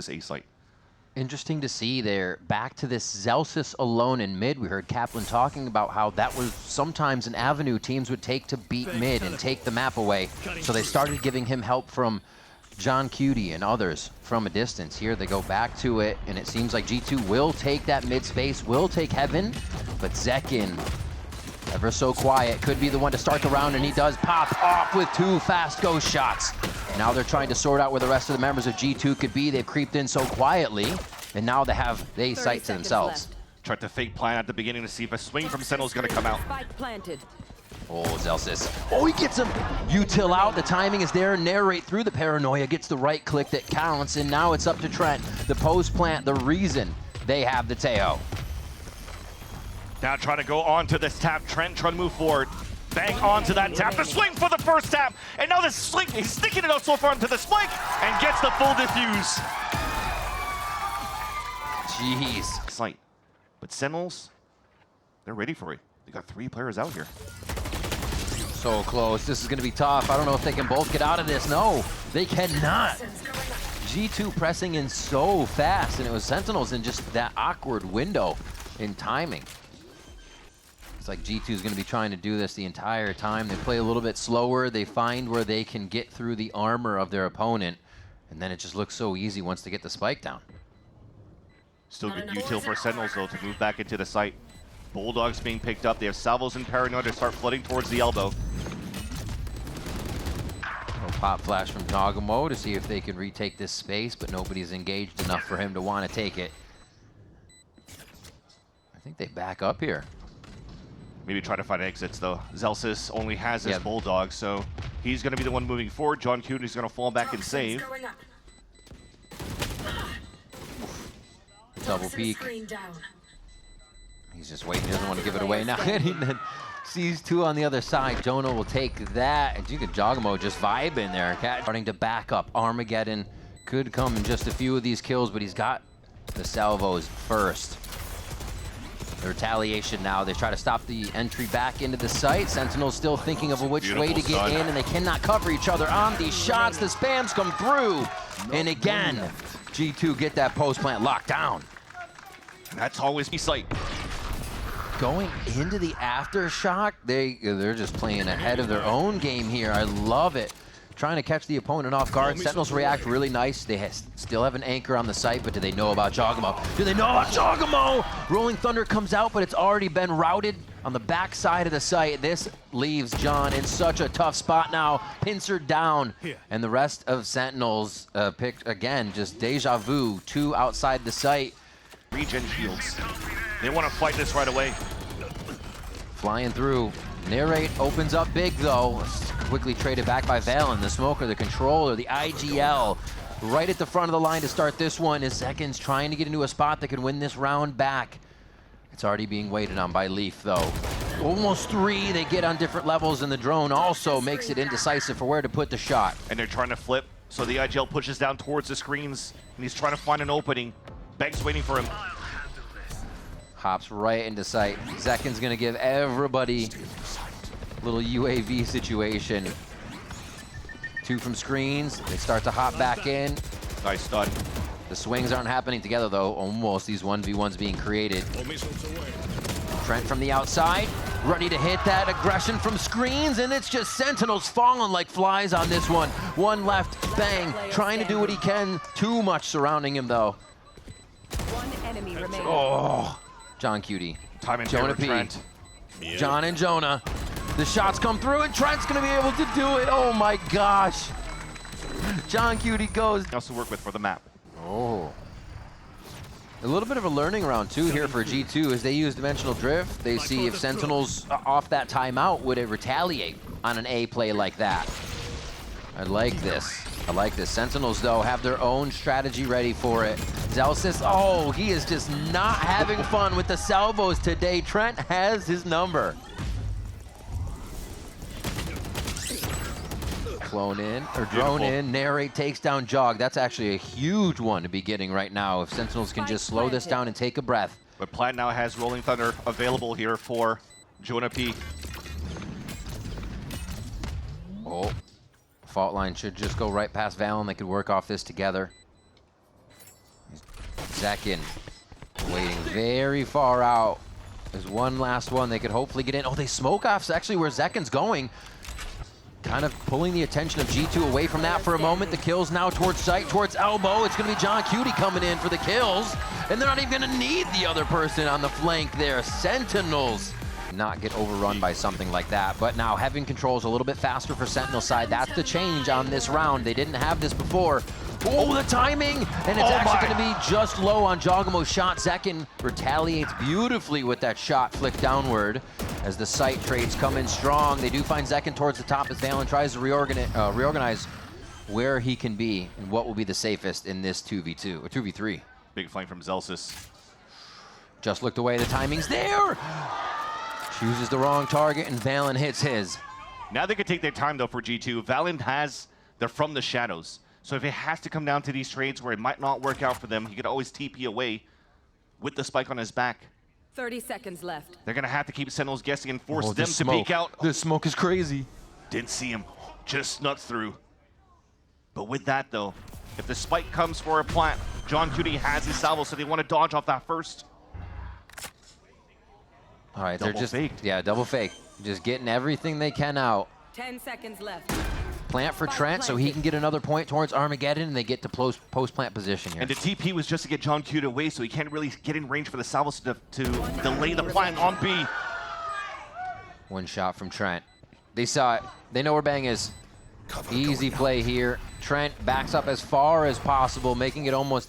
this A site. Interesting to see they're back to this Zelsis alone in mid. We heard Kaplan talking about how that was sometimes an avenue teams would take to beat mid and take the map away. So they started giving him help from John Cutie and others from a distance. Here they go back to it, and it seems like G2 will take that mid space, will take Heaven, but Zekin, ever so quiet, could be the one to start the round, and he does pop off with 2 fast ghost shots. Now they're trying to sort out where the rest of the members of G2 could be. They've creeped in so quietly, and now they have the sight to themselves. Tried to fake plan at the beginning to see if a swing from Sentinel's gonna come out. Oh, Zelsis. Oh, he gets him. Util out. The timing is there. Narrate through the paranoia. Gets the right click that counts. And now it's up to Trent. The post plant, the reason they have the Teo. Now trying to go on to this tap. Trent trying to move forward. Bang onto that tap. The swing for the first tap. And now the swing, he's sticking it out so far into the spike and gets the full diffuse. Jeez. Slight. But Sentinels, they're ready for it. They got 3 players out here. So close. This is going to be tough. I don't know if they can both get out of this. No, they cannot. G2 pressing in so fast, and it was Sentinels in just that awkward window in timing. It's like G2 is going to be trying to do this the entire time. They play a little bit slower. They find where they can get through the armor of their opponent, and then it just looks so easy once they get the spike down. Still good util for Sentinels, though, to move back into the site. Bulldogs being picked up. They have Salvos and Paranoid to start flooding towards the elbow. Pop flash from Nagamo to see if they can retake this space, but nobody's engaged enough for him to want to take it. I think they back up here. Maybe try to find exits, though. Zelsis only has his Bulldog, so he's going to be the one moving forward. John Cunie's going to fall back and save. Double peek. He's just waiting, he doesn't want to give it away now. And he then sees 2 on the other side. Jonah will take that. And you could Jogamo just vibe in there. Cat starting to back up. Armageddon could come in just a few of these kills, but he's got the salvos first. The retaliation now. They try to stop the entry back into the site. Sentinel's still thinking of which way to get in, and they cannot cover each other on these shots. The spams come through. And again, G2 get that post plant locked down. That's always be sight. Going into the aftershock, they're just playing ahead of their own game here. I love it. Trying to catch the opponent off guard. Sentinels react really nice. They still have an anchor on the site, but do they know about Jogamo? Do they know about Jogamo? Rolling Thunder comes out, but it's already been routed on the back side of the site. This leaves John in such a tough spot now. Pincer down, and the rest of Sentinels picked, again, just deja vu. 2 outside the site. Regen shields. They want to fight this right away. Flying through. Narrate opens up big, though. Quickly traded back by Valen. The Smoker, the Controller, the IGL. Right at the front of the line to start this one is Seconds trying to get into a spot that could win this round back. It's already being waited on by Leaf, though. Almost 3 they get on different levels, and the drone also makes it indecisive for where to put the shot. And they're trying to flip, so the IGL pushes down towards the screens, and he's trying to find an opening. Beg's waiting for him. Hops right into sight. Zekin's gonna give everybody a little UAV situation. 2 from screens. They start to hop back in. Nice stun. The swings aren't happening together, though. Almost these 1v1s being created. Trent from the outside, ready to hit that aggression from screens, and it's just Sentinels falling like flies on this one. 1 left, bang, trying to do what he can. Too much surrounding him, though. 1 enemy remaining. Oh, John Cutie. Time and Jonah P. Trent. John and Jonah. The shots come through, and Trent's gonna be able to do it. Oh my gosh. John Cutie goes. Else to work with for the map. Oh. A little bit of a learning round, too, here for G2 as they use Dimensional Drift. They see if Sentinels off that timeout, would it retaliate on an A play like that? I like this. I like this. Sentinels, though, have their own strategy ready for it. Zelsis, oh, he is just not having fun with the salvos today. Trent has his number. Clone in, or drone in, Narrate takes down Jog. That's actually a huge one to be getting right now if Sentinels can just slow this down and take a breath. But Plant now has Rolling Thunder available here for Jonah P. Oh, fault line should just go right past Valen. They could work off this together. Zekin waiting very far out. There's one last one they could hopefully get in. Oh, they smoke off actually where Zekin's going. Kind of pulling the attention of G2 away from that for a moment. The kills now towards sight, towards elbow. It's gonna be John Cutie coming in for the kills. And they're not even gonna need the other person on the flank there. Sentinels not get overrun by something like that. But now having controls a little bit faster for Sentinel side. That's the change on this round. They didn't have this before. Oh, the timing! And it's actually going to be just low on Jogamo's shot. Zekin retaliates beautifully with that shot flick downward as the sight trades come in strong. They do find Zekin towards the top as Valen tries to reorganize where he can be and what will be the safest in this 2v2 or 2v3. Big flank from Zelsis. Just looked away, the timing's there! Chooses the wrong target and Valen hits his. Now they can take their time though for G2. Valen they're from the shadows. So if it has to come down to these trades where it might not work out for them, he could always TP away with the spike on his back. 30 seconds left. They're going to have to keep Sentinels guessing and force them to smoke. peek out. The smoke is crazy. Didn't see him. Just snuck through. But with that, though, if the spike comes for a plant, John Cutie has his salvo, so they want to dodge off that first. All right, Double they're just faked. Yeah, double fake. Just getting everything they can out. 10 seconds left. Plant for Trent so he can get another point towards Armageddon, and they get to post-plant position here. And the TP was just to get John Cutie away, so he can't really get in range for the salvos to delay the plant on B. One shot from Trent. They saw it. They know where Bang is. Easy play here. Trent backs up as far as possible, making it almost...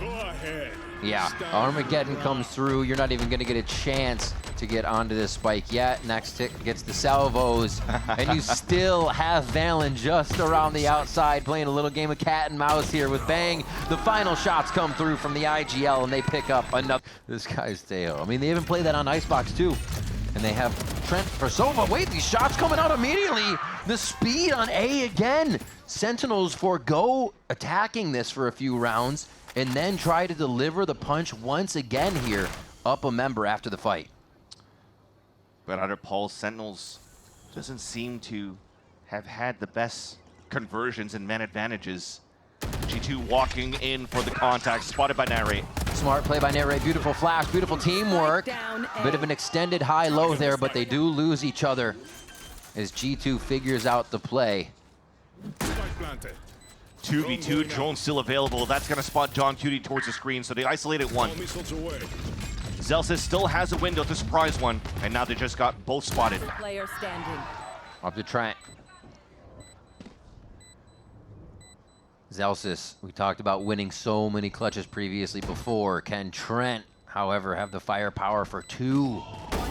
Go ahead. Yeah, Armageddon comes through. You're not even going to get a chance to get onto this spike yet. Next tick gets the salvos, and you still have Valen just around the outside playing a little game of cat and mouse here with Bang. The final shots come through from the IGL, and they pick up another. This guy's tail. I mean, they even play that on Icebox too. And they have Trent for Sova. Wait, these shots coming out immediately. The speed on A again. Sentinels forego attacking this for a few rounds and then try to deliver the punch once again here, up a member after the fight. But under Paul, Sentinels doesn't seem to have had the best conversions and man advantages. G2 walking in for the contact, spotted by Narrate. Smart play by Narrate, beautiful flash, beautiful teamwork. Bit of an extended high-low there, but they do lose each other as G2 figures out the play. 2v2, drone still available. That's going to spot John Cutie towards the screen, so they isolated one. Zelsis still has a window to surprise one, and now they just got both spotted. Player standing. Up to Trent. Zelsis, we talked about winning so many clutches previously before. Can Trent, however, have the firepower for two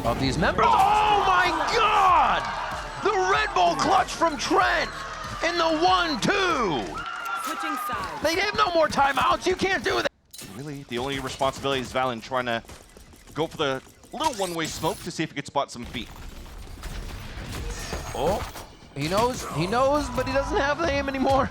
of these members? Oh my God! The Red Bull clutch from Trent in the 1-2. Switching sides. They have no more timeouts. You can't do that. Really, the only responsibility is Valen trying to go for the little one-way smoke to see if he could spot some feet. Oh, he knows, but he doesn't have the aim anymore.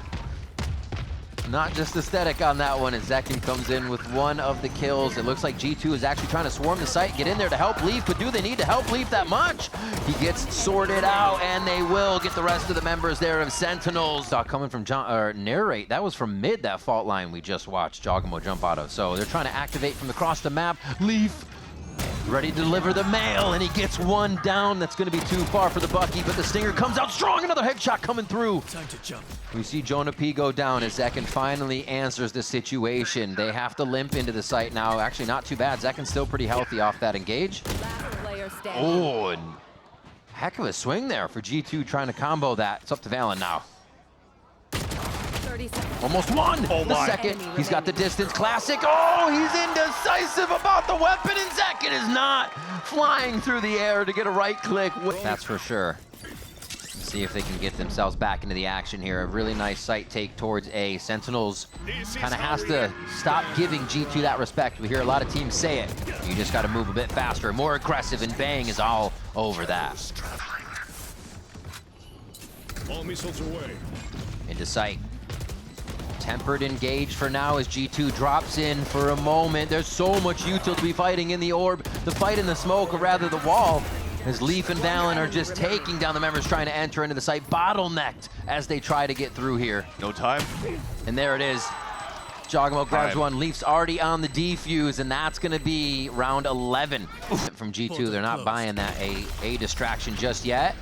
Not just aesthetic on that one, as Zekin comes in with one of the kills. It looks like G2 is actually trying to swarm the site, get in there to help Leaf, but do they need to help Leaf that much? He gets sorted out, and they will get the rest of the members there of Sentinels. Coming from Narrate, that was from mid, that fault line we just watched Jogamo jump out of. So they're trying to activate from across the map. Leaf ready to deliver the mail, and he gets one down. That's going to be too far for the Bucky, but the Stinger comes out strong. Another headshot coming through. Time to jump. We see Jonah P go down as Zekin finally answers the situation. They have to limp into the site now. Actually, not too bad. Zekin's still pretty healthy off that engage. Last player standing. Oh, and heck of a swing there for G2 trying to combo that. It's up to Valen now. 30 seconds. Almost won Oh the my. second. He's got the distance. Classic. Oh, he's indecisive about the weapon, and Zekin is not flying through the air to get a right click. That's for sure. Let's see if they can get themselves back into the action here. A really nice sight take towards A. Sentinels kind of has to stop giving G2 that respect. We hear a lot of teams say it. You just got to move a bit faster, more aggressive, and Bang is all over that. All missiles away. Into sight. Tempered engage for now as G2 drops in for a moment. There's so much util to be fighting in the orb. The fight in the smoke, or rather the wall, as Leaf and Valen are just taking down the members trying to enter into the site, bottlenecked as they try to get through here. No time. And there it is. Jogamo grabs Time. one. Leaf's already on the defuse, and that's going to be round 11 from G2. They're not buying that a distraction just yet.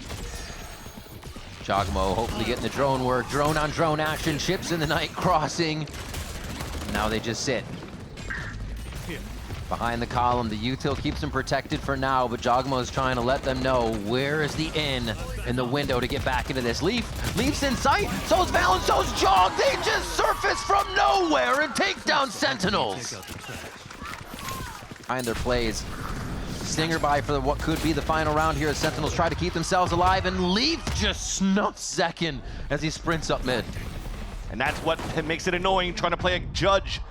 Jogamo hopefully getting the drone work. Drone on drone action. Ships in the night crossing. Now they just sit behind the column. The util keeps them protected for now, but Jogamo is trying to let them know where is the in the window to get back into this. Leaf's in sight. So's Valen, so's Jog. They just surface from nowhere and take down Sentinels. Behind their plays. Stinger by for what could be the final round here as Sentinels try to keep themselves alive, and Leaf just snuffs second as he sprints up mid. And that's what makes it annoying, trying to play a judge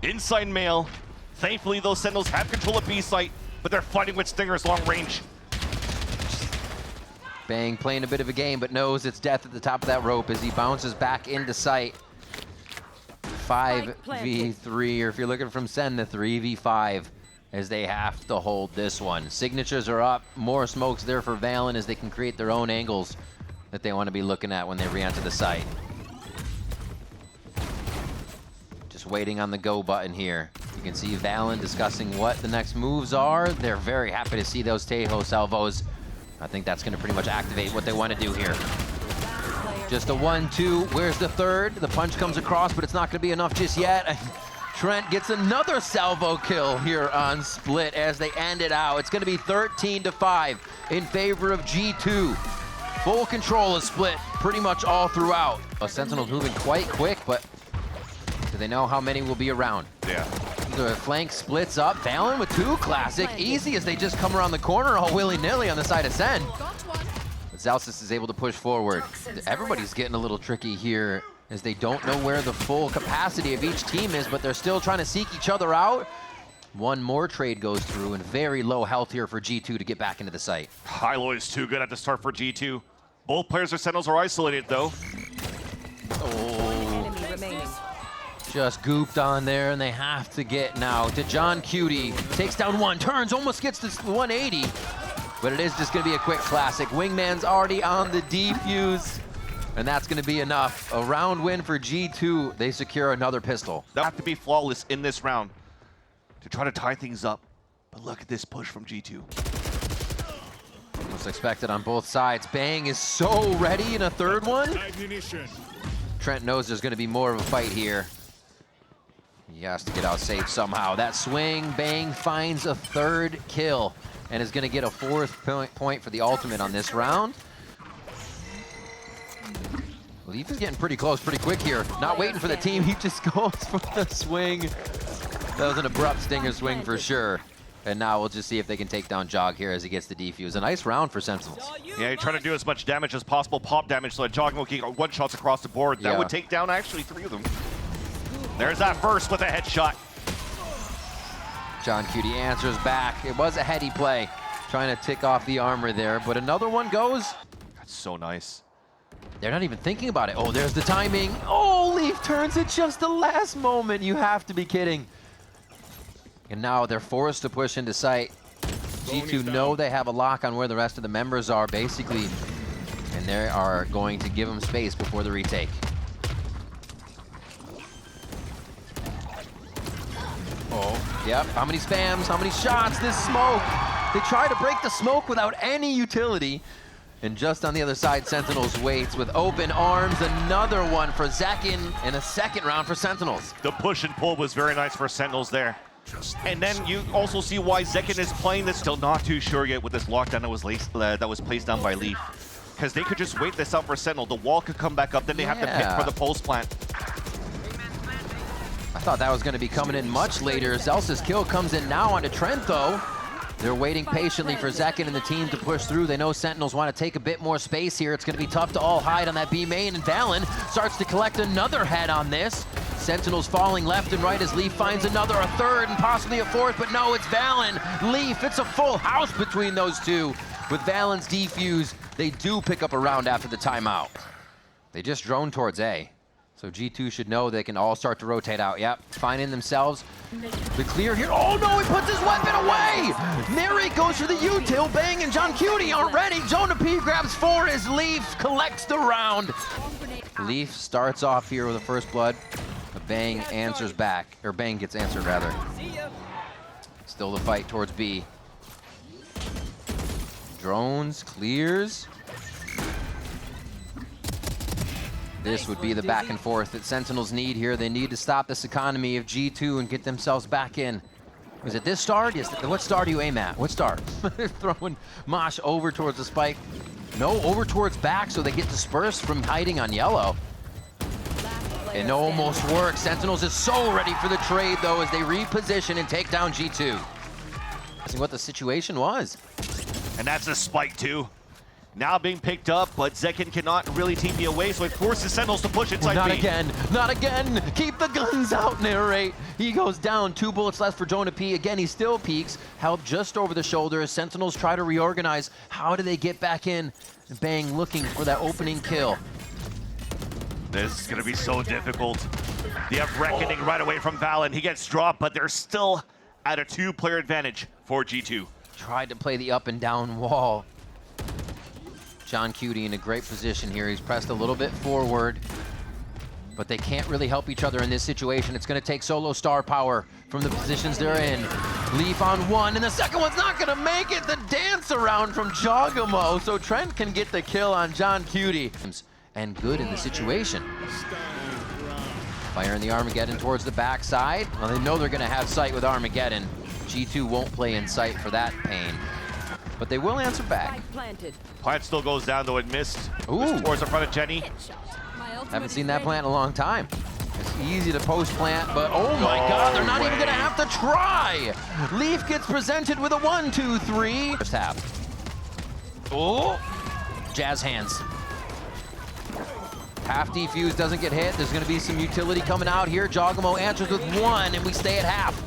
inside male. Thankfully, those Sentinels have control of B site, but they're fighting with Stinger's long range. Bang playing a bit of a game, but knows it's death at the top of that rope as he bounces back into sight. 5v3, or if you're looking from SEN, the 3v5, as they have to hold this one. Signatures are up, more smokes there for Valen as they can create their own angles that they want to be looking at when they re-enter the site. Just waiting on the go button here. You can see Valen discussing what the next moves are. They're very happy to see those Tejo salvos. I think that's going to pretty much activate what they want to do here. Just a 1-2. Where's the third? The punch comes across, but it's not going to be enough just yet. Trent gets another salvo kill here on Split as they end it out. It's going to be 13-5 in favor of G2. Full control of Split pretty much all throughout. Sentinels moving quite quick, but do they know how many will be around? Yeah. The flank splits up. Valen with 2 classic. Easy as they just come around the corner all willy-nilly on the side of Sen. But Zalsis is able to push forward. Everybody's getting a little tricky here as they don't know where the full capacity of each team is, but they're still trying to seek each other out. One more trade goes through, and very low health here for G2 to get back into the site. Hilo is too good at the start for G2. Both players or Sentinels are isolated, though. Oh. Enemy remaining. Just gooped on there, and they have to get now to John Cutie. Takes down one, turns, almost gets this 180. But it is just going to be a quick classic. Wingman's already on the defuse, and that's going to be enough. A round win for G2. They secure another pistol. They'll have to be flawless in this round to try to tie things up. But look at this push from G2. Most expected on both sides. Bang is so ready in a third one. Trent knows there's going to be more of a fight here. He has to get out safe somehow. That swing, Bang finds a third kill and is going to get a 4th point for the ultimate on this round. Leaf is getting pretty close pretty quick here. Not waiting for the team, he just goes for the swing. That was an abrupt Stinger swing for sure. And now we'll just see if they can take down Jog here as he gets the defuse. A nice round for Sentinels. Yeah, you're trying to do as much damage as possible, pop damage, so that Jog will get 1-shots across the board. That would take down actually 3 of them. There's that first with a headshot. John Cutie answers back. It was a heady play, trying to tick off the armor there, but another one goes. That's so nice. They're not even thinking about it. Oh, there's the timing. Oh, Leaf turns at just the last moment. You have to be kidding. And now they're forced to push into sight. G2 know they have a lock on where the rest of the members are, basically, and they are going to give them space before the retake. Oh, yep. How many spams? How many shots? This smoke. They try to break the smoke without any utility. And just on the other side, Sentinels waits with open arms. Another one for Zekin and a second round for Sentinels. The push and pull was very nice for Sentinels there. And then you also see why Zekin is playing this. Still not too sure yet with this lockdown that was placed down by Leaf. Because they could just wait this out for Sentinel. The wall could come back up, then they have to pick for the pulse plant. I thought that was going to be coming in much later. Zelsa's kill comes in now onto Trent, though. They're waiting patiently for Zekin and the team to push through. They know Sentinels want to take a bit more space here. It's going to be tough to all hide on that B main, and Valen starts to collect another head on this. Sentinels falling left and right as Leaf finds another, a third, and possibly a fourth, but no, it's Valen. Leaf, it's a full house between those two. With Valen's defuse, they do pick up a round after the timeout. They just drone towards A. So G2 should know they can all start to rotate out. Yep, finding themselves the clear here. Oh no, he puts his weapon away! Mary goes for the util. Bang and John Cutie aren't ready. Jonah P grabs 4 as Leaf collects the round. Leaf starts off here with a first blood. But Bang answers back, or Bang gets answered rather. Still the fight towards B. Drones clears. This would be the back and forth that Sentinels need here. They need to stop this economy of G2 and get themselves back in. Was it this star? Yes. What star do you aim at? What star? Throwing Mosh over towards the spike. No, over towards back so they get dispersed from hiding on yellow. It almost works. Sentinels is so ready for the trade though as they reposition and take down G2. See what the situation was. And that's a spike too. Now being picked up, but Zekin cannot really TP away, so it forces Sentinels to push inside Not B. again, not again. Keep the guns out, Narrate. He goes down, 2 bullets left for Jonah P. Again, he still peeks. Help just over the shoulder as Sentinels try to reorganize. How do they get back in? Bang looking for that opening kill. This is gonna be so difficult. They have Reckoning right away from Valen. He gets dropped, but they're still at a 2-player advantage for G2. Tried to play the up and down wall. John Cutie in a great position here. He's pressed a little bit forward, but they can't really help each other in this situation. It's going to take solo star power from the positions they're in. Leaf on one, and the second one's not going to make it. The dance around from Jogamo, so Trent can get the kill on John Cutie. And good in the situation. Fire in the Armageddon towards the backside. Well, they know they're going to have sight with Armageddon. G2 won't play in sight for that pain. But they will answer back. Plant still goes down though and missed. Ooh. Towards the front of Jenny. Haven't seen that plant in a long time. It's easy to post plant, but oh my God, they're not even gonna have to try. Leaf gets presented with a 1, 2, 3. First half. Oh, jazz hands. Half defuse doesn't get hit. There's gonna be some utility coming out here. Jogamo answers with 1, and we stay at half.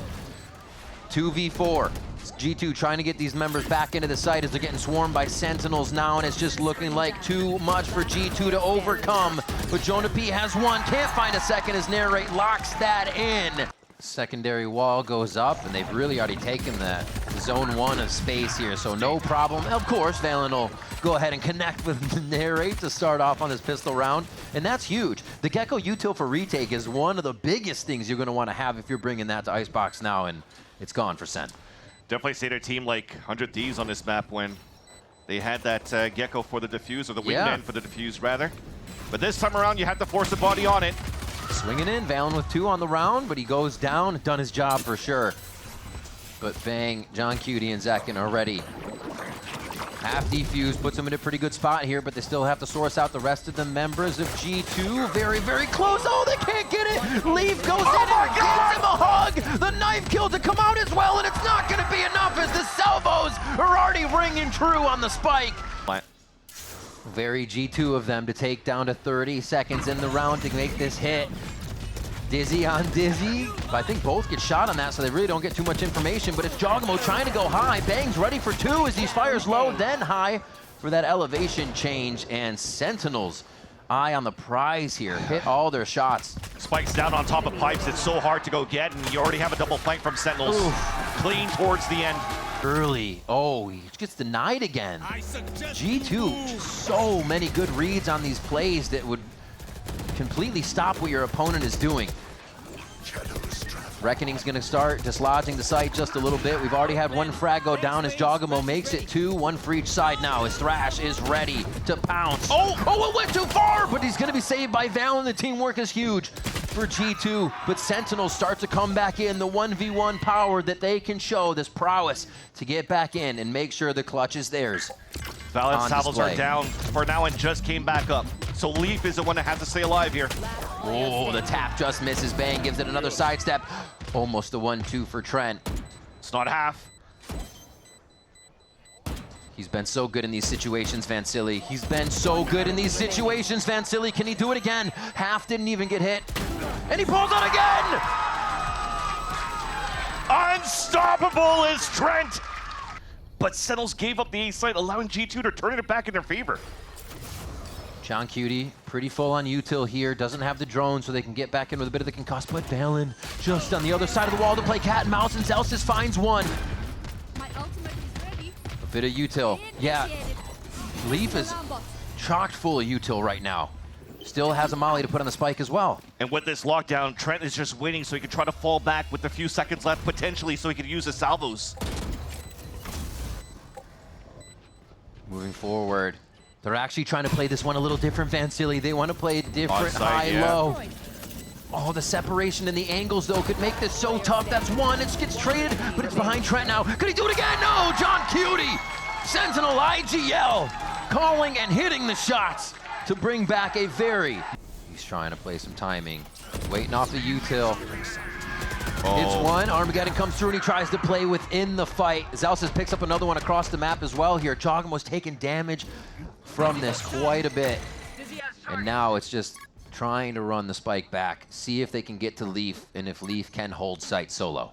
2v4. G2 trying to get these members back into the site as they're getting swarmed by Sentinels now, and it's just looking like too much for G2 to overcome. But Jonah P has 1, can't find a second as Narrate locks that in. Secondary wall goes up, and they've really already taken the zone 1 of space here, so no problem. Of course, Valen will go ahead and connect with Narrate to start off on this pistol round, and that's huge. The Gecko util for retake is one of the biggest things you're going to want to have if you're bringing that to Icebox now, and it's gone for Sen. Definitely say their team like 100 Thieves on this map when they had that Gecko for the defuse, or the wingman for the defuse rather. But this time around, you have to force the body on it. Swinging in, Valen with 2 on the round, but he goes down, done his job for sure. But Bang, John Cutie and Zekin are ready. Half defuse puts them in a pretty good spot here, but they still have to source out the rest of the members of G2. Very, very close. Oh, they can't get it. Leaf goes in and gives him a hug. The knife kill to come out as well, and it's not going to be enough as the salvos are already ringing true on the spike. Very G2 of them to take down to 30 seconds in the round to make this hit. Dizzy on Dizzy. I think both get shot on that, so they really don't get too much information, but it's Jogamo trying to go high. Bang's ready for 2 as he fires low, then high for that elevation change, and Sentinels eye on the prize here. Hit all their shots. Spikes down on top of pipes. It's so hard to go get, and you already have a double flank from Sentinels. Oof. Clean towards the end. Early. Oh, he gets denied again. G2, so many good reads on these plays that would completely stop what your opponent is doing. Reckoning's gonna start dislodging the site just a little bit. We've already had 1 frag go down as Jogamo makes it 2, 1 for each side now as Thrash is ready to pounce. Oh, it went too far, but he's gonna be saved by Valen. The teamwork is huge for G2, but Sentinels start to come back in. The 1v1 power that they can show, this prowess to get back in and make sure the clutch is theirs. Valen's salvos are down for now and just came back up. So Leaf is the one that has to stay alive here. Oh, the tap just misses. Bang gives it another sidestep. Almost a 1-2 for Trent. It's not half. He's been so good in these situations, Vansili. He's been so good in these situations, Vansili. Can he do it again? Half didn't even get hit. And he pulls out again! Unstoppable is Trent! But Sentinels gave up the A site, allowing G2 to turn it back in their favor. John Cutie, pretty full on util here. Doesn't have the drone, so they can get back in with a bit of the concuss. But Valen just on the other side of the wall to play cat and mouse, and Zelsis finds 1. My ultimate is ready. A bit of util. Yeah, Leaf is chocked full of util right now. Still has a molly to put on the spike as well. And with this lockdown, Trent is just waiting so he can try to fall back with a few seconds left, potentially, so he could use the salvos. Moving forward. They're actually trying to play this one a little different, Vansili. They want to play it different, Onside, high-low. Oh, the separation and the angles, though, could make this so tough. That's one. It gets traded, but it's behind Trent now. Could he do it again? No! John Cutie! Sentinel IGL calling and hitting the shots to bring back a very... He's trying to play some timing. Waiting off the util. It's one. Armageddon comes through and he tries to play within the fight. Zalsis picks up another one across the map as well here. Jogamo's taking damage from this quite a bit. And now it's just trying to run the spike back, see if they can get to Leaf, and if Leaf can hold site solo.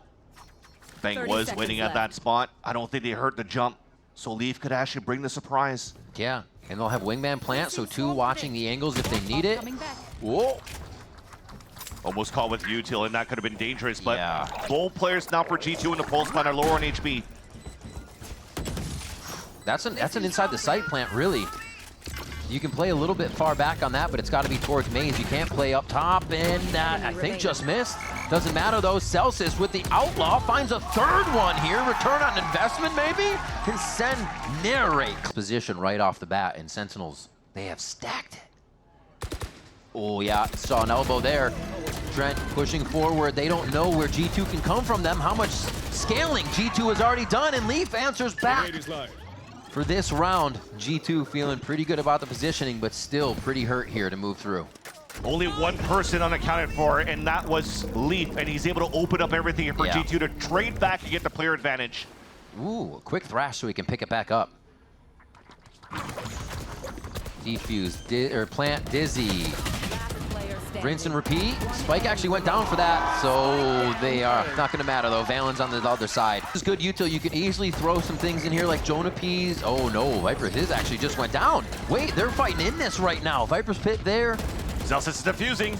Bang was waiting at that spot. I don't think they heard the jump, so Leaf could actually bring the surprise. Yeah, and they'll have wingman plant, so two watching the angles if they need it. Whoa. Almost caught with util, and that could have been dangerous, but Yeah. both players now for G2 in the pulse plant are lower on HP. That's an inside the site plant, really. You can play a little bit far back on that, but it's got to be towards mains. You can't play up top, and I think just missed. Doesn't matter, though. Celsius with the Outlaw finds a third one here. Return on investment, maybe? Can SEN narrate. Position right off the bat, and Sentinels, they have stacked it. Oh, yeah, saw an elbow there. Trent pushing forward. They don't know where G2 can come from them, how much scaling G2 has already done, and Leaf answers back. For this round, G2 feeling pretty good about the positioning, but still pretty hurt here to move through. Only one person unaccounted for, and that was Leaf, and he's able to open up everything for G2 to trade back and get the player advantage. Ooh, a quick thrash so he can pick it back up. Defuse, or plant Dizzy. Rinse and repeat. Spike actually went down for that, so they are not going to matter though. Valen's on the other side. This is good util. You can easily throw some things in here like Jonah Peas. Oh no, Viper's his actually just went down. Wait, they're fighting in this right now. Viper's pit there. Zelsis is defusing.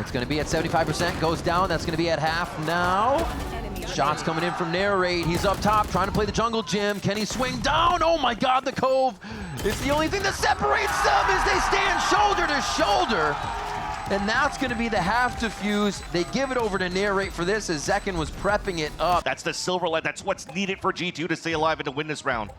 It's going to be at 75%, goes down. That's going to be at half now. Shots coming in from Narrate. He's up top trying to play the jungle gym. Can he swing down? Oh my God, the Cove. It's the only thing that separates them as they stand shoulder to shoulder. And that's going to be the half defuse. They give it over to Narrate for this as Zekin was prepping it up. That's the silver light. That's what's needed for G2 to stay alive and to win this round.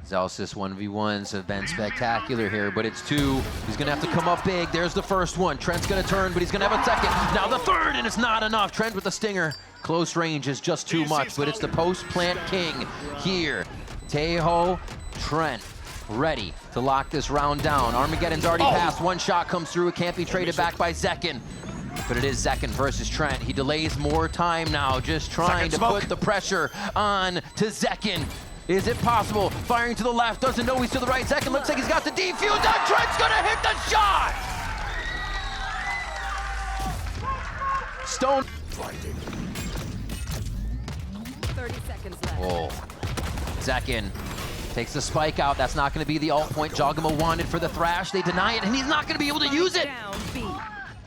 Zalsis 1v1s have been spectacular here, but it's two. He's going to have to come up big. There's the first one. Trent's going to turn, but he's going to have a second. Now the third, and it's not enough. Trent with the stinger. Close range is just too much, but it's the post-plant king here. Tejo, Trent, ready to lock this round down. Armageddon's already passed. One shot comes through. It can't be traded back by Zekin. But it is Zekin versus Trent. He delays more time now, just trying to put the pressure on to Zekin. Is it possible? Firing to the left, doesn't know he's to the right. Zekin looks like he's got the defuse. Trent's gonna hit the shot! Stone. 30 seconds left. Oh, Zekin takes the spike out. That's not going to be the ult point Jogamo wanted for the thrash. They deny it, and he's not going to be able to use it.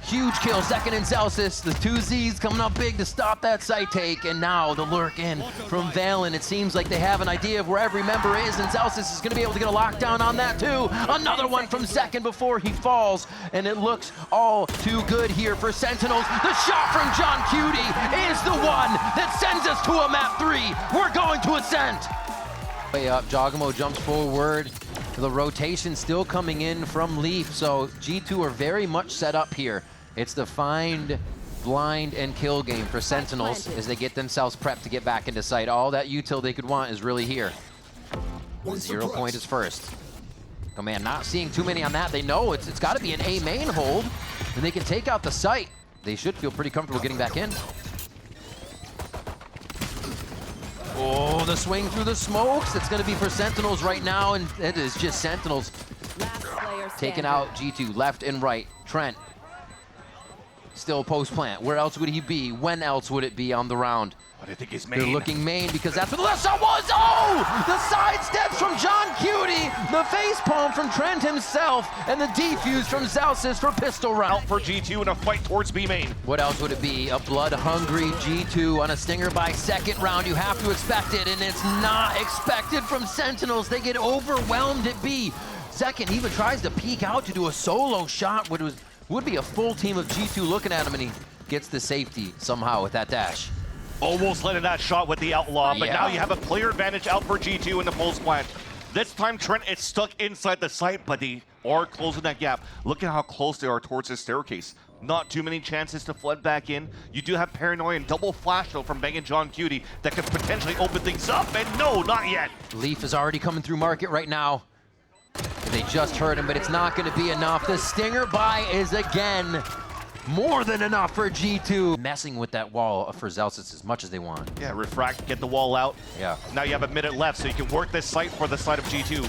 Huge kill, Zekin and Celsius. The two Zs coming up big to stop that site take, and now the lurk in from Valen. It seems like they have an idea of where every member is, and Celsius is going to be able to get a lockdown on that too. Another one from Zekin before he falls, and it looks all too good here for Sentinels. The shot from John Cutie is the one that sends us to a map 3. We're going to Ascent. Way up, Jogamo jumps forward. The rotation still coming in from Leaf, so G2 are very much set up here. It's the find, blind, and kill game for Sentinels as they get themselves prepped to get back into sight. All that util they could want is really here. 0 point is first. Oh man, not seeing too many on that. They know it's got to be an A main hold, and they can take out the site. They should feel pretty comfortable getting back in. Oh, the swing through the smokes. It's going to be for Sentinels right now, and it is just Sentinels taking out G2 left and right. Trent, still post-plant. Where else would he be? When else would it be on the round? But I think he's main. They're looking main because that's where the left shot was. Oh! The side steps from John Cutie, the face palm from Trent himself, and the defuse from Zalsis for pistol round. Out for G2 in a fight towards B main. What else would it be? A blood-hungry G2 on a stinger by second round. You have to expect it, and it's not expected from Sentinels. They get overwhelmed at B. Second even tries to peek out to do a solo shot, which would be a full team of G2 looking at him, and he gets the safety somehow with that dash. Almost letting that shot with the Outlaw, but Yeah. now you have a player advantage out for G2 in the pulse plant. This time Trent is stuck inside the site, but they are closing that gap. Look at how close they are towards the staircase. Not too many chances to flood back in. You do have Paranoia and double flash though from Bang and John Cutie that could potentially open things up, and no, not yet. Leaf is already coming through market right now. They just heard him, but it's not going to be enough. The stinger buy is again more than enough for G2. Messing with that wall for Zelsis as much as they want. Yeah, refract, get the wall out. Yeah. Now you have a minute left, so you can work this site for the side of G2.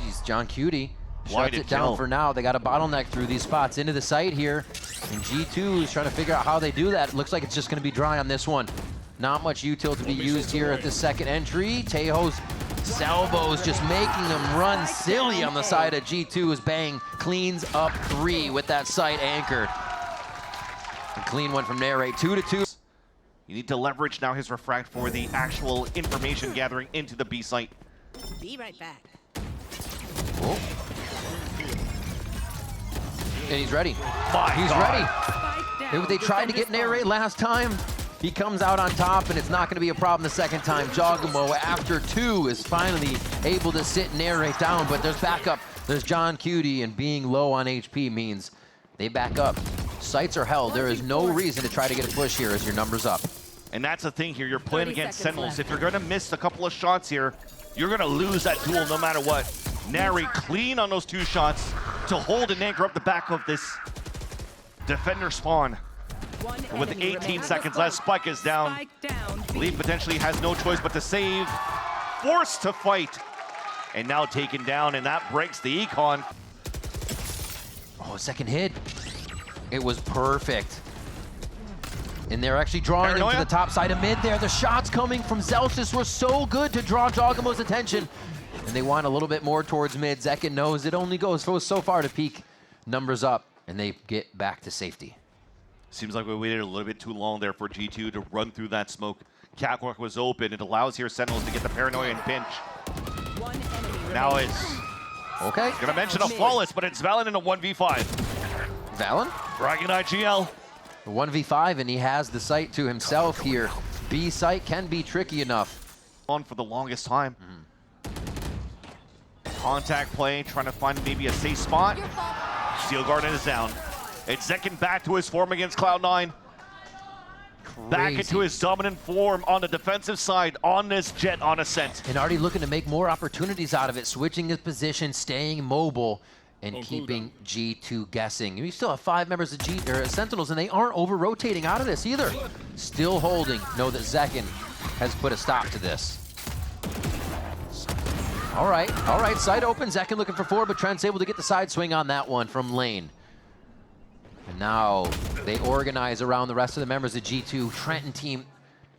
Jeez, John Cutie shuts Blinded it down kill. for now. They got a bottleneck through these spots into the site here. And G2 is trying to figure out how they do that. It looks like it's just going to be dry on this one. Not much util to be used here at the second entry. Tejo's salvos just making them run silly on the side of G2 as Bang cleans up 3 with that site anchored. And clean one from Narrate, 2-2. You need to leverage now his refract for the actual information gathering into the B site. Be right back. Oh. And he's ready. My He's God. ready. Spike down. They tried to get Narrate last time. He comes out on top, and it's not going to be a problem the second time. Jogamo, after 2, is finally able to sit Narrate down, but there's backup. There's John Cutie, and being low on HP means they back up. Sights are held. There is no reason to try to get a push here as your number's up. And that's the thing here, you're playing 30 against seconds Sentinels. left. If you're gonna miss a couple of shots here, you're gonna lose that duel no matter what. Narrate clean on those 2 shots to hold and anchor up the back of this defender spawn. One With enemy 18 remaining. seconds left, Spike is down. Spike down. Leaf potentially has no choice but to save. Forced to fight. And now taken down, and that breaks the econ. Oh, second hit. It was perfect. And they're actually drawing him to Paranoia? the top side of mid there. The shots coming from Zelsis were so good to draw Jogamo's attention. And they want a little bit more towards mid. Zekin knows it only goes so far to peak. Numbers up, and they get back to safety. Seems like we waited a little bit too long there for G2 to run through that smoke. Catwalk was open. It allows here Sentinels to get the Paranoia and pinch. One enemy Now remaining. it's Okay, gonna mention a flawless, but it's Valen in a 1v5. Valen, Dragon IGL. 1v5, and he has the site to himself here. B site can be tricky enough. On for the longest time. Contact play, trying to find maybe a safe spot. Steel Garden is down. It's Zekin back to his form against Cloud9. Back Crazy. into his dominant form on the defensive side on this Jet on Ascent. And already looking to make more opportunities out of it, switching his position, staying mobile, and keeping G2 guessing. You still have 5 members of Sentinels, and they aren't over-rotating out of this either. Still holding. Know that Zekin has put a stop to this. All right, side open. Zekin looking for 4, but Trent's able to get the side swing on that one from lane. And now they organize around the rest of the members of G2. Trenton team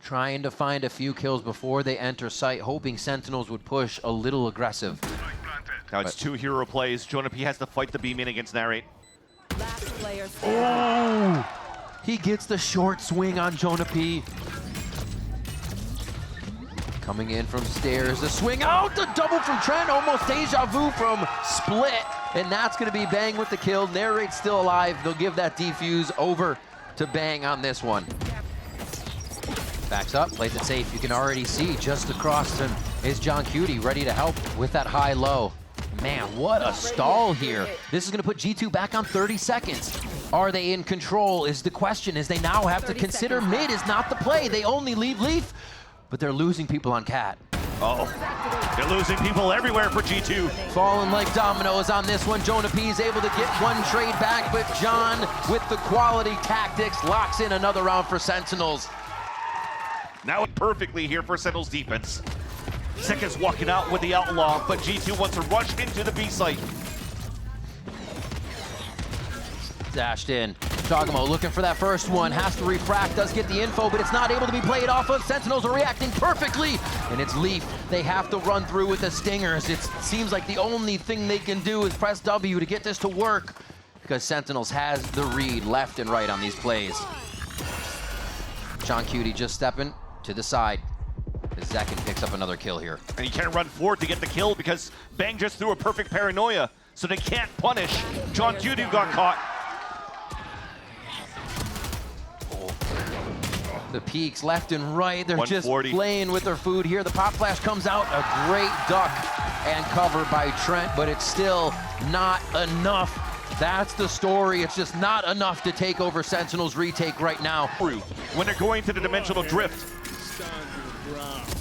trying to find a few kills before they enter site, hoping Sentinels would push a little aggressive. Now it's 2 hero plays. Jonah P has to fight the B-main against Narrate. Last player standing. Oh! He gets the short swing on Jonah P. Coming in from stairs, the swing out, the double from Trent, almost deja vu from Split. And that's gonna be Bang with the kill. Narrate's still alive. They'll give that defuse over to Bang on this one. Backs up, plays it safe. You can already see just across him is John Cutie ready to help with that high-low. Man, what a stall here. This is gonna put G2 back on 30 seconds. Are they in control is the question, as they now have to 30 consider seconds mid is not the play. They only leave Leaf, but they're losing people on Cat. Oh, they're losing people everywhere for G2. Falling like dominoes on this one. Jonah P is able to get one trade back, but John, with the quality tactics, locks in another round for Sentinels. Now perfectly here for Sentinels defense. Seka's walking out with the Outlaw, but G2 wants to rush into the B site. Dashed in. Jogamo looking for that first one, has to refract, does get the info, but it's not able to be played off of. Sentinels are reacting perfectly, and it's Leaf. They have to run through with the stingers. It seems like the only thing they can do is press W to get this to work, because Sentinels has the read left and right on these plays. John Cutie just stepping to the side. Zekin picks up another kill here. And he can't run forward to get the kill because Bang just threw a perfect paranoia, so they can't punish John Cutie, who got caught. The peaks left and right, they're just 140. playing with their food here. The pop flash comes out, a great duck and cover by Trent, but it's still not enough. That's the story. It's just not enough to take over Sentinels retake right now. When they're going to the dimensional drift.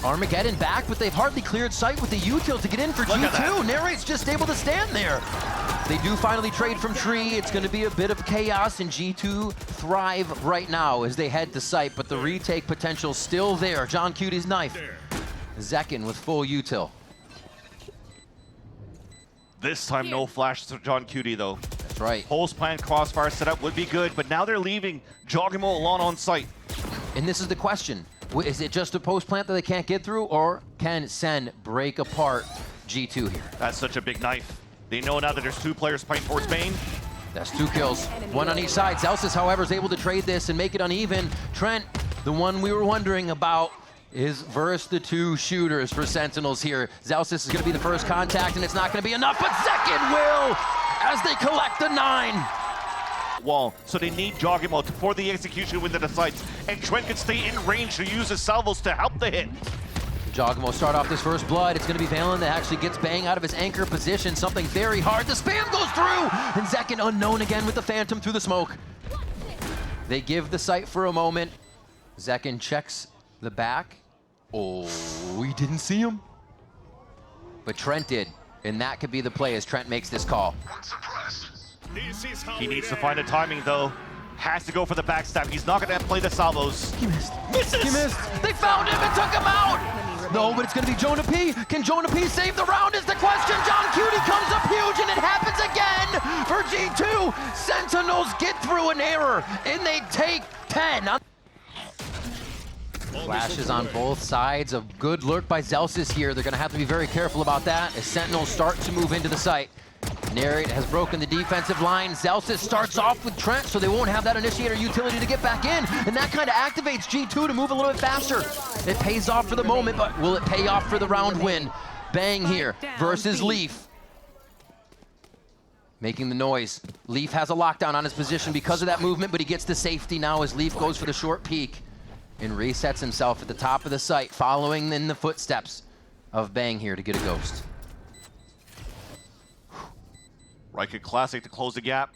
Armageddon back, but they've hardly cleared sight with the util to get in for Look at G2. that. Narrate's just able to stand there. They do finally trade from Tree. It's going to be a bit of chaos, and G2 thrive right now as they head to site, but the retake potential still there. John Cutie's knife. Zekin with full util. This time, no flash to John Cutie, though. That's right. Pulse plan crossfire setup would be good, but now they're leaving Jogimo alone on site. And this is the question. Is it just a post plant that they can't get through, or can SEN break apart G2 here? That's such a big knife. They know now that there's 2 players playing towards Bane. That's 2 kills, 1 on each side. Zelsis, however, is able to trade this and make it uneven. Trent, the one we were wondering about, is versus the 2 shooters for Sentinels here. Zelsis is going to be the first contact, and it's not going to be enough, but Zekin will, as they collect the 9. Wall, so they need Jogimo for the execution within the sites, and Trent can stay in range to use his salvos to help the hit. Jogimo start off this first blood. It's going to be Valen that actually gets Bang out of his anchor position. Something very hard. The spam goes through, and Zekin unknown again with the Phantom through the smoke. They give the site for a moment. Zekin checks the back. Oh, we didn't see him. But Trent did, and that could be the play as Trent makes this call. He needs to find the timing, though. Has to go for the backstab. He's not going to play the salvos. He missed. Misses! He missed. They found him and took him out. No, but it's going to be Jonah P. Can Jonah P save the round is the question. John Cutie comes up huge, and it happens again for G2. Sentinels get through an error, and they take 10. Flashes on both sides. A good lurk by Zelsis here. They're going to have to be very careful about that as Sentinels start to move into the site. Narrate has broken the defensive line. Zelsis starts off with Trent, so they won't have that initiator utility to get back in, and that kind of activates G2 to move a little bit faster. It pays off for the moment, but will it pay off for the round win? Bang here versus Leaf. Making the noise. Leaf has a lockdown on his position because of that movement, but he gets the safety now as Leaf goes for the short peek and resets himself at the top of the site, following in the footsteps of Bang here to get a ghost. Riken Classic to close the gap.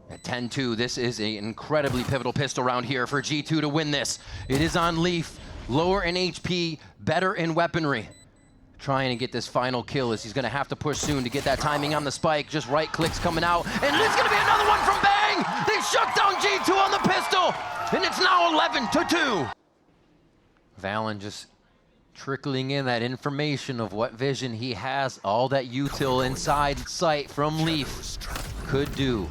At 10-2, this is an incredibly pivotal pistol round here for G2 to win this. It is on Leaf, lower in HP, better in weaponry. Trying to get this final kill as he's gonna have to push soon to get that timing on the spike. Just right clicks coming out, and there's gonna be another one from Bang! They shut down G2 on the pistol, and it's now 11-2. Valen just trickling in that information of what vision he has, all that util inside sight from Leaf could do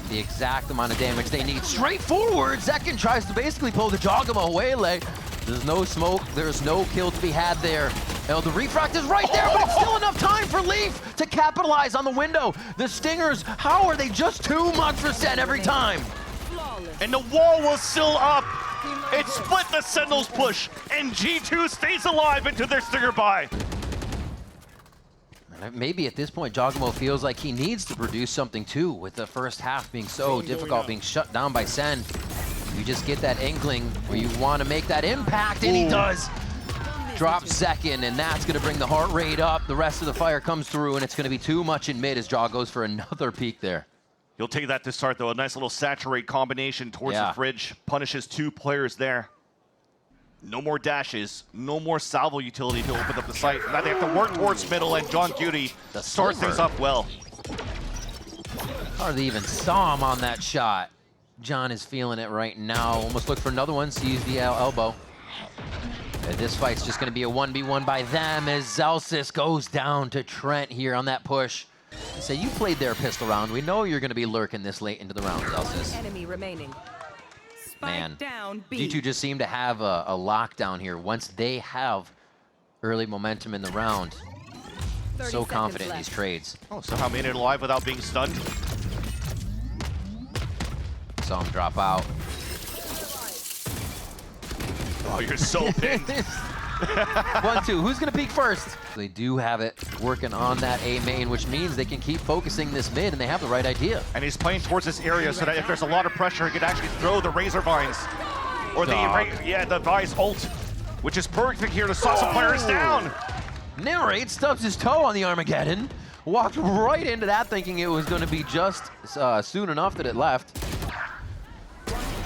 the exact amount of damage they need. Straightforward, Zekin tries to basically pull the Jogamo away. There's no smoke, there's no kill to be had there. Now the refract is right there, but it's still enough time for Leaf to capitalize on the window. The Stingers, how are they just too much for SEN every time? And the wall was still up. It split the Sentinels push, and G2 stays alive into their Stinger buy. Maybe at this point, Jogamo feels like he needs to produce something too, with the first half being so difficult, being shut down by SEN. You just get that inkling where you want to make that impact, and he does. Drops Zekin, and that's going to bring the heart rate up. The rest of the fire comes through, and it's going to be too much in mid as Jaw goes for another peek there. You'll take that to start, though. A nice little saturate combination towards the fridge. Punishes 2 players there. No more dashes. No more salvo utility to open up the site. Now they have to work towards middle, and John Cutie starts things off well. Hardly even saw him on that shot. John is feeling it right now. Almost looked for another one, sees the elbow. And this fight's just going to be a 1v1 by them as Zelsis goes down to Trent here on that push. So you played their pistol round. We know you're going to be lurking this late into the round, Zelsis. Enemy remaining. Man, Down, B. G2 just seem to have a lockdown here. Once they have early momentum in the round, so confident in these trades. Oh, somehow made it alive without being stunned. Saw him drop out. Oh, you're so pinned. 1-2, who's gonna peek first? They do have it working on that A main, which means they can keep focusing this mid, and they have the right idea. And he's playing towards this area so that if there's a lot of pressure, he can actually throw the Razor Vines. Or the Vise ult, which is perfect here to saw some players down. Narrate stubs his toe on the Armageddon, walked right into that thinking it was gonna be just soon enough that it left.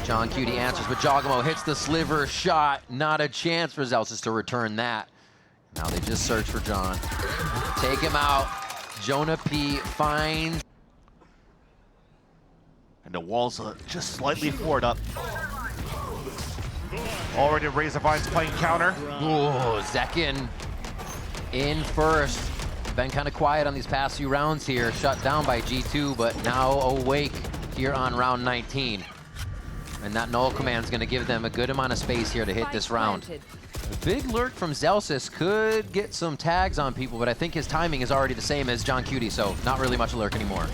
John Cutie answers, but Jogamo hits the sliver shot. Not a chance for Zelsis to return that. Now they just search for John. Take him out. Jonah P finds. And the walls just slightly forward up. Already Razor Vines playing counter. Ooh, Zekin in first. Been kind of quiet on these past few rounds here. Shut down by G2, but now awake here on round 19. And that null command is going to give them a good amount of space here to hit this round. A big lurk from Zelsis could get some tags on people, but I think his timing is already the same as John Cutie, so not really much a lurk anymore.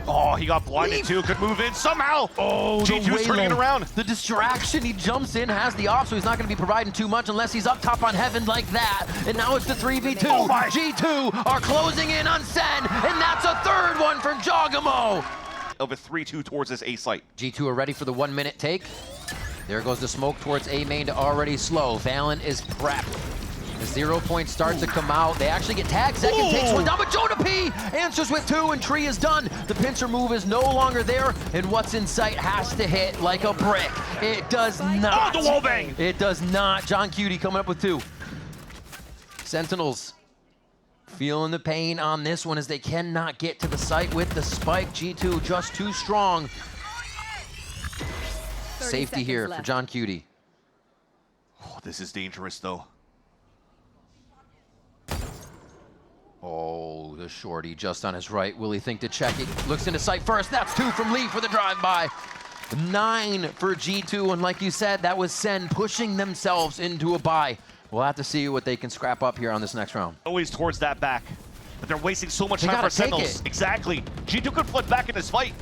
Oh, he got blinded too. Could move in somehow. Oh, G2's turning it around. The distraction, he jumps in, has the op, so he's not going to be providing too much unless he's up top on Heaven like that. And now it's the 3v2. Oh my. G2 are closing in on Sen, and that's a third one for Jogamo. Of a 3-2 towards this A site. G2 are ready for the 1 minute take. There goes the smoke towards A main to already slow. Valen is prepped. The 0 point starts to come out. They actually get tagged. Second takes one down, but Jonah P answers with 2, and Tree is done. The pincer move is no longer there, and what's in sight has to hit like a brick. It does not. Oh, the wall bang! It does not. John Cutie coming up with 2. Sentinels feeling the pain on this one as they cannot get to the site with the spike. G2 just too strong. Safety here for John Cutie. Oh, this is dangerous though. Oh, the shorty just on his right. Will he think to check it? Looks into sight first. That's 2 from Lee for the drive-by. 9 for G2, and like you said, that was Sen pushing themselves into a bye. We'll have to see what they can scrap up here on this next round. Always towards that back. But they're wasting so much They time for gotta take Sentinels. it. Exactly. G2 could flood back in this fight.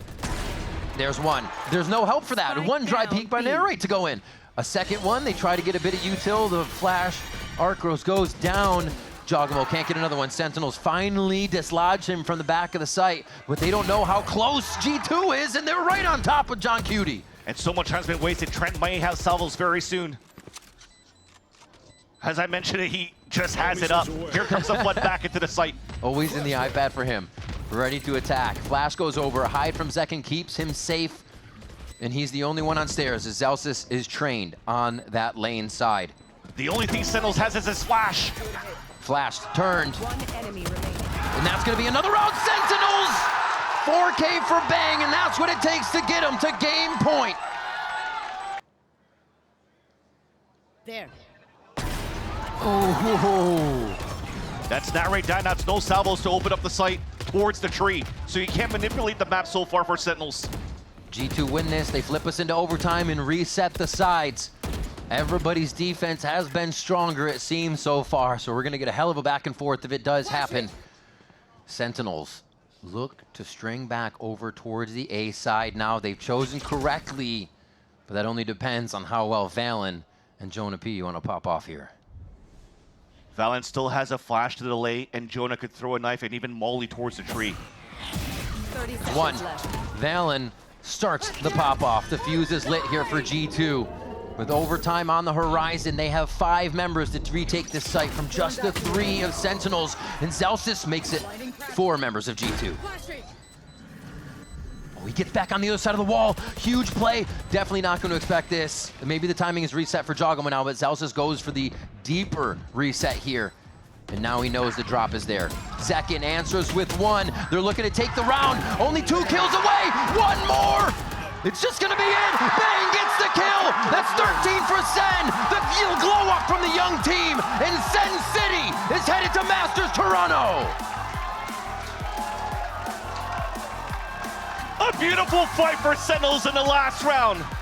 There's one. There's no help for that. One dry peek by Narrate to go in. A second one. They try to get a bit of util. The flash. Arcros goes down. Jogamo can't get another one. Sentinels finally dislodge him from the back of the site, but they don't know how close G2 is, and they're right on top of John Cutie. And so much time's been wasted. Trent may have salvos very soon. As I mentioned, he just has it up. Here comes the flood back into the site. Always in the iPad for him. Ready to attack. Flash goes over. Hide from Zekin keeps him safe. And he's the only one on stairs as Zelsis is trained on that lane side. The only thing Sentinels has is his flash. Flash turned. 1 enemy remaining. And that's going to be another round. Sentinels! 4K for Bang, and that's what it takes to get him to game point. There. Oh. That's Narrate down. That's no salvos to open up the site towards the tree. So you can't manipulate the map so far for Sentinels. G2 win this. They flip us into overtime and reset the sides. Everybody's defense has been stronger, it seems, so far. So we're going to get a hell of a back and forth if it does happen. Sentinels look to string back over towards the A side now. They've chosen correctly, but that only depends on how well Valen and Jonah P want to pop off here. Valen still has a flash to delay, and Jonah could throw a knife and even molly towards the tree. 30 seconds 1. left. Valen starts the pop-off. The fuse is lit here for G2. With overtime on the horizon, they have 5 members to retake this site from just the 3 of Sentinels, and Zelsis makes it 4 members of G2. Oh, he gets back on the other side of the wall. Huge play. Definitely not going to expect this. Maybe the timing is reset for Jogamo now, but Zelsis goes for the deeper reset here. And now he knows the drop is there. Zekin answers with 1. They're looking to take the round. Only 2 kills away. 1 more. It's just going to be in. Bang gets the kill. That's 13 for Sen. The glow up from the young team. And Sen City is headed to Masters Toronto. A beautiful fight for Sentinels in the last round.